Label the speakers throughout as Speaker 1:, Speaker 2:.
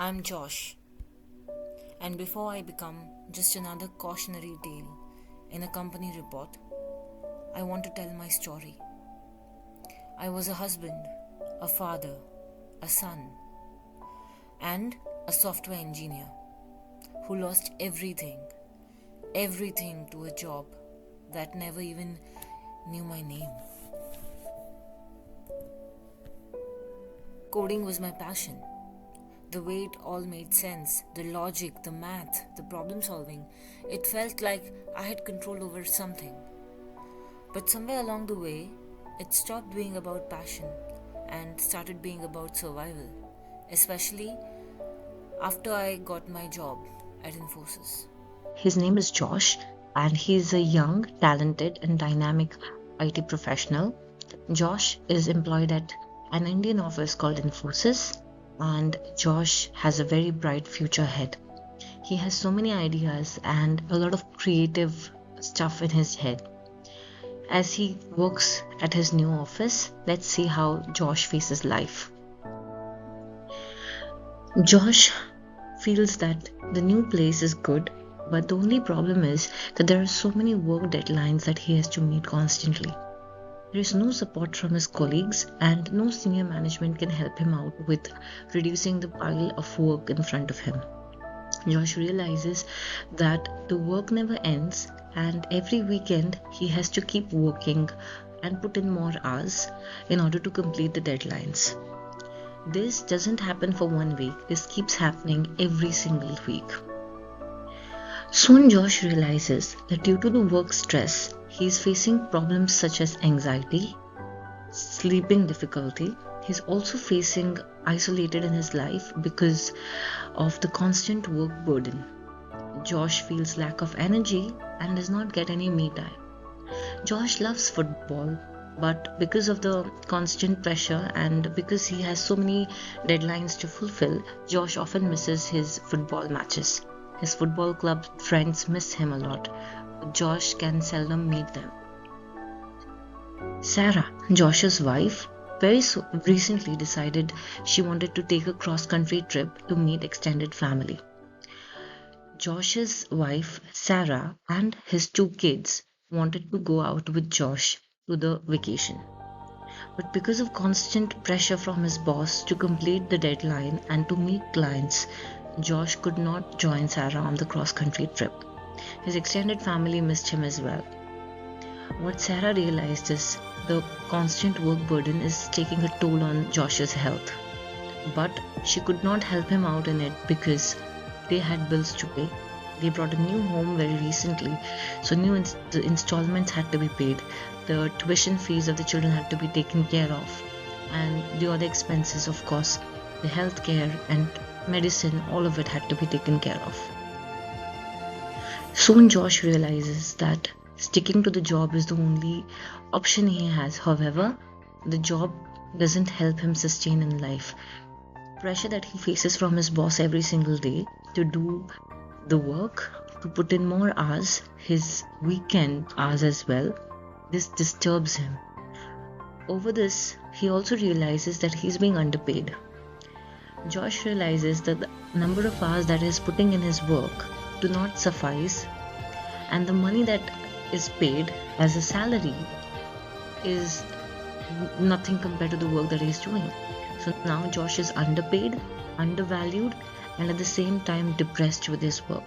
Speaker 1: I'm Josh, and before I become just another cautionary tale in a company report, I want to tell my story. I was a husband, a father, a son, and a software engineer who lost everything to a job that never even knew my name. Coding was my passion. The way it all made sense, the logic, the math, the problem solving, it felt like I had control over something. But somewhere along the way, it stopped being about passion and started being about survival, especially after I got my job at Infosys.
Speaker 2: His name is Josh, and he's a young, talented, and dynamic IT professional. Josh is employed at an Indian office called Infosys, and Josh has a very bright future ahead. He has so many ideas and a lot of creative stuff in his head. As he works at his new office, let's see how Josh faces life. Josh feels that the new place is good, but the only problem is that there are so many work deadlines that he has to meet constantly. There is no support from his colleagues, and no senior management can help him out with reducing the pile of work in front of him. Josh realizes that the work never ends, and every weekend he has to keep working and put in more hours in order to complete the deadlines. This doesn't happen for 1 week, this keeps happening every single week. Soon Josh realizes that due to the work stress, he is facing problems such as anxiety, sleeping difficulty. He's also facing isolated in his life because of the constant work burden. Josh feels lack of energy and does not get any me time. Josh loves football, but because of the constant pressure and because he has so many deadlines to fulfill, Josh often misses his football matches. His football club friends miss him a lot, but Josh can seldom meet them. Sarah, Josh's wife, very recently decided she wanted to take a cross country trip to meet extended family. Josh's wife, Sarah, and his 2 kids wanted to go out with Josh to the vacation. But because of constant pressure from his boss to complete the deadline and to meet clients, Josh could not join Sarah on the cross country trip. His extended family missed him as well. What Sarah realized is the constant work burden is taking a toll on Josh's health. But she could not help him out in it because they had bills to pay. They brought a new home very recently, so the installments had to be paid. The tuition fees of the children had to be taken care of, and the other expenses, of course, the healthcare and medicine, all of it had to be taken care of. Soon Josh realizes that sticking to the job is the only option he has. However, the job doesn't help him sustain in life. Pressure that he faces from his boss every single day to do the work, to put in more hours, his weekend hours as well, this disturbs him. Over this, he also realizes that he's being underpaid. Josh realizes that the number of hours that he's putting in his work do not suffice, and the money that is paid as a salary is nothing compared to the work that he's doing. So now Josh is underpaid, undervalued, and at the same time depressed with his work.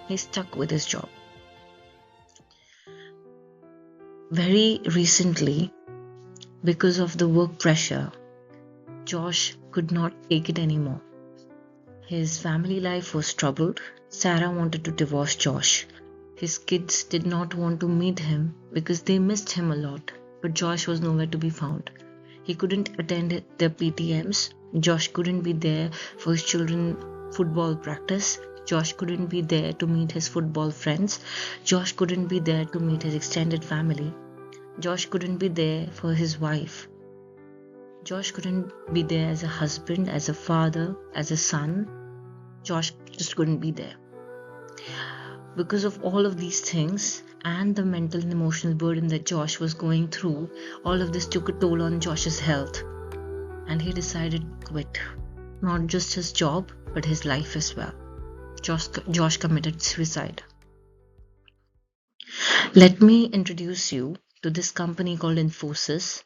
Speaker 2: He's stuck with his job. Very recently, because of the work pressure, Josh could not take it anymore. His family life was troubled. Sarah wanted to divorce Josh. His kids did not want to meet him because they missed him a lot, but Josh was nowhere to be found. He couldn't attend their PTMs. Josh couldn't be there for his children football practice. Josh couldn't be there to meet his football friends. Josh couldn't be there to meet his extended family. Josh couldn't be there for his wife. Josh couldn't be there as a husband, as a father, as a son. Josh just couldn't be there. Because of all of these things and the mental and emotional burden that Josh was going through, all of this took a toll on Josh's health, and he decided to quit. Not just his job, but his life as well. Josh committed suicide. Let me introduce you to this company called Infosys.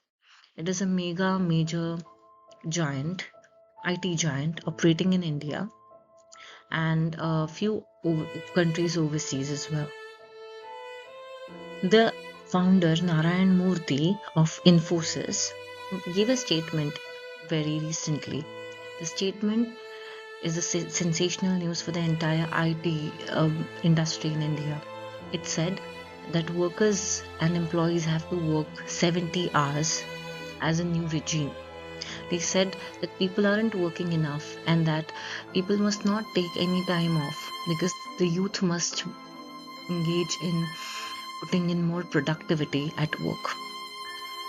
Speaker 2: It is a major giant, IT giant operating in India and a few countries overseas as well. The founder, Narayan Murthy of Infosys, gave a statement very recently. The statement is a sensational news for the entire IT industry in India. It said that workers and employees have to work 70 hours as a new regime. They said that people aren't working enough and that people must not take any time off because the youth must engage in putting in more productivity at work.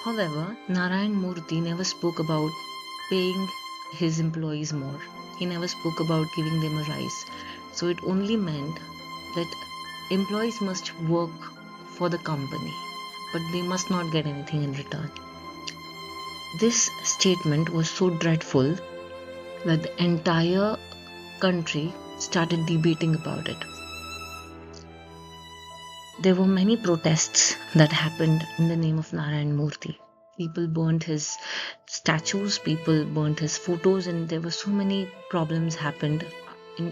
Speaker 2: However, Narayan Murthy never spoke about paying his employees more. He never spoke about giving them a rise. So it only meant that employees must work for the company, but they must not get anything in return. This statement was so dreadful that the entire country started debating about it. There were many protests that happened in the name of Narayan Murthy. People burned his statues, people burned his photos, and there were so many problems happened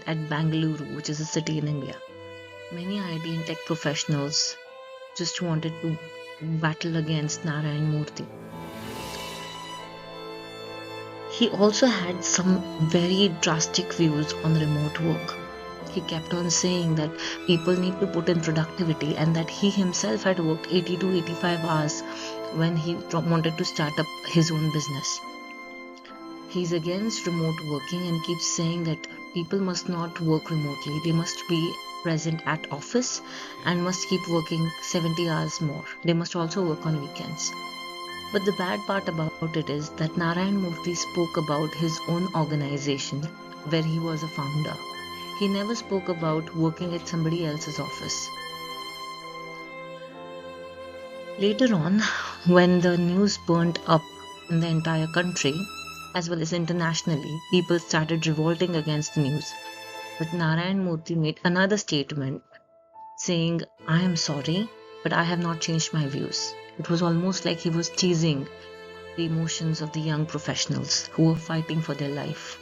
Speaker 2: at Bangalore, which is a city in India. Many IT and tech professionals just wanted to battle against Narayan Murthy. He also had some very drastic views on remote work. He kept on saying that people need to put in productivity and that he himself had worked 80 to 85 hours when he wanted to start up his own business. He's against remote working and keeps saying that people must not work remotely. They must be present at office and must keep working 70 hours more. They must also work on weekends. But the bad part about it is that Narayan Murthy spoke about his own organization where he was a founder. He never spoke about working at somebody else's office. Later on, when the news burnt up in the entire country, as well as internationally, people started revolting against the news. But Narayan Murthy made another statement saying, I am sorry, but I have not changed my views. It was almost like he was teasing the emotions of the young professionals who were fighting for their life.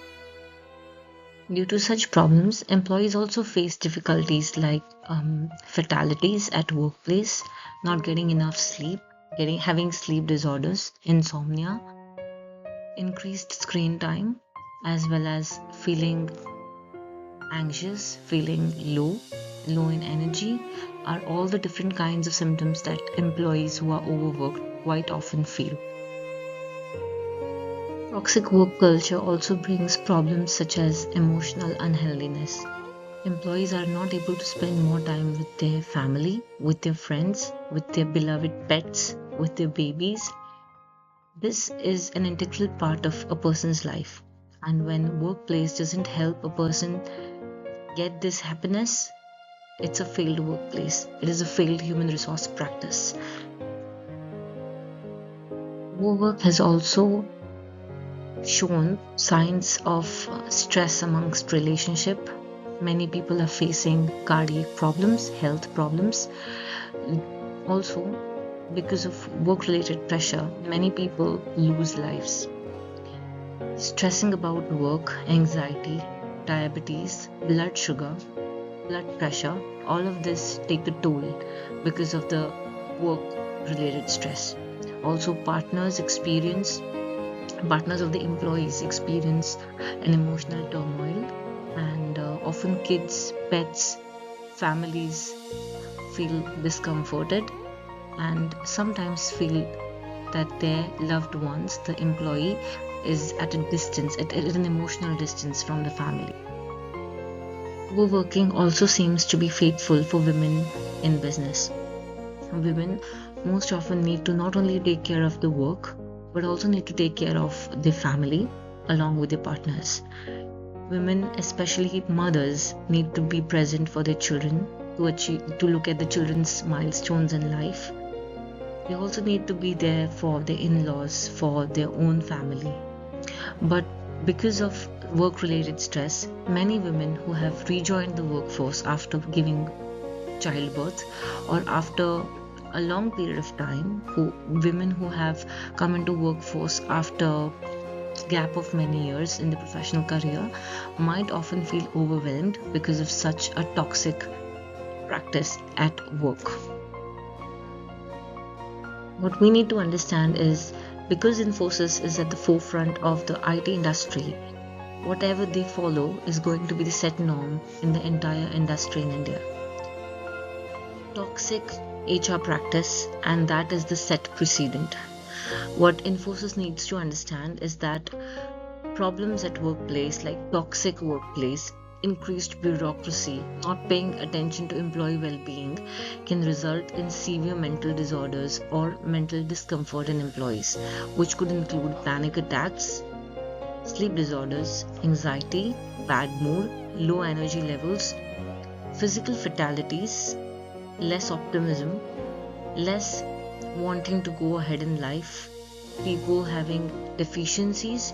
Speaker 2: Due to such problems, employees also face difficulties like fatalities at workplace, not getting enough sleep, having sleep disorders, insomnia, increased screen time, as well as feeling anxious, feeling low in energy, are all the different kinds of symptoms that employees who are overworked quite often feel. Toxic work culture also brings problems such as emotional unhealthiness. Employees are not able to spend more time with their family, with their friends, with their beloved pets, with their babies. This is an integral part of a person's life. And when workplace doesn't help a person get this happiness, it's a failed workplace. It is a failed human resource practice. Overwork has also shown signs of stress amongst relationship. Many people are facing cardiac problems, health problems. Also, because of work-related pressure, many people lose lives. Stressing about work, anxiety, diabetes, blood sugar, blood pressure, all of this take a toll because of the work-related stress. Also, partners of the employees experience an emotional turmoil, and often kids, pets, families feel discomforted and sometimes feel that their loved ones, the employee, is at a distance, at an emotional distance from the family. Overworking also seems to be fateful for women in business. Women most often need to not only take care of the work, but also need to take care of their family along with their partners. Women, especially mothers, need to be present for their children to look at the children's milestones in life. They also need to be there for their in-laws, for their own family. But because of work related stress, many women who have rejoined the workforce after giving childbirth or after a long period of time, women who have come into workforce after gap of many years in the professional career might often feel overwhelmed because of such a toxic practice at work. What we need to understand is, because Infosys is at the forefront of the IT industry, whatever they follow is going to be the set norm in the entire industry in India. Toxic HR practice, and that is the set precedent. What Infosys needs to understand is that problems at workplace like toxic workplace, increased bureaucracy, not paying attention to employee well-being can result in severe mental disorders or mental discomfort in employees, which could include panic attacks, sleep disorders, anxiety, bad mood, low energy levels, physical fatalities, less optimism, less wanting to go ahead in life, people having deficiencies,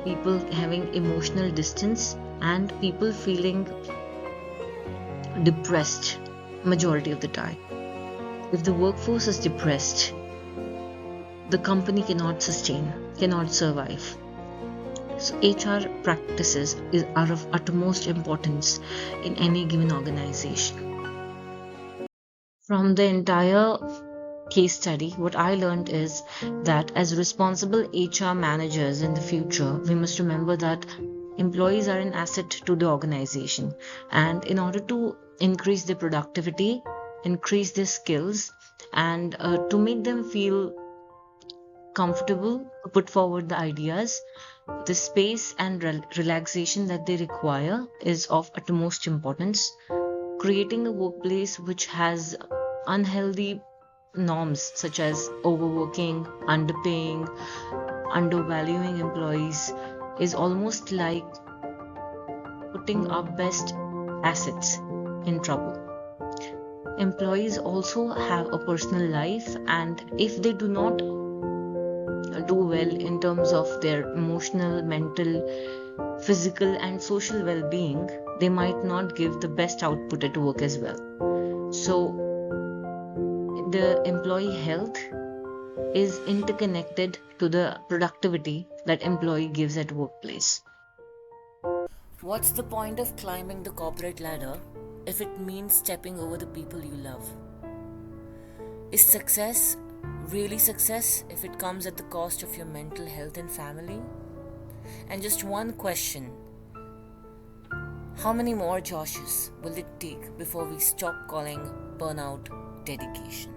Speaker 2: people having emotional distance, and people feeling depressed majority of the time. If the workforce is depressed, the company cannot sustain, cannot survive. So HR practices are of utmost importance in any given organization. From the entire case study, what I learned is that as responsible HR managers in the future, we must remember that employees are an asset to the organization. And in order to increase their productivity, increase their skills, and to make them feel comfortable to put forward the ideas, the space and relaxation that they require is of utmost importance. Creating a workplace which has unhealthy norms such as overworking, underpaying, undervaluing employees is almost like putting our best assets in trouble. Employees also have a personal life, and if they do not do well in terms of their emotional, mental, physical, and social well being, they might not give the best output at work as well. So, the employee health is interconnected to the productivity that employee gives at workplace.
Speaker 1: What's the point of climbing the corporate ladder if it means stepping over the people you love? Is success really success if it comes at the cost of your mental health and family? And just one question: how many more Joshes will it take before we stop calling burnout dedication?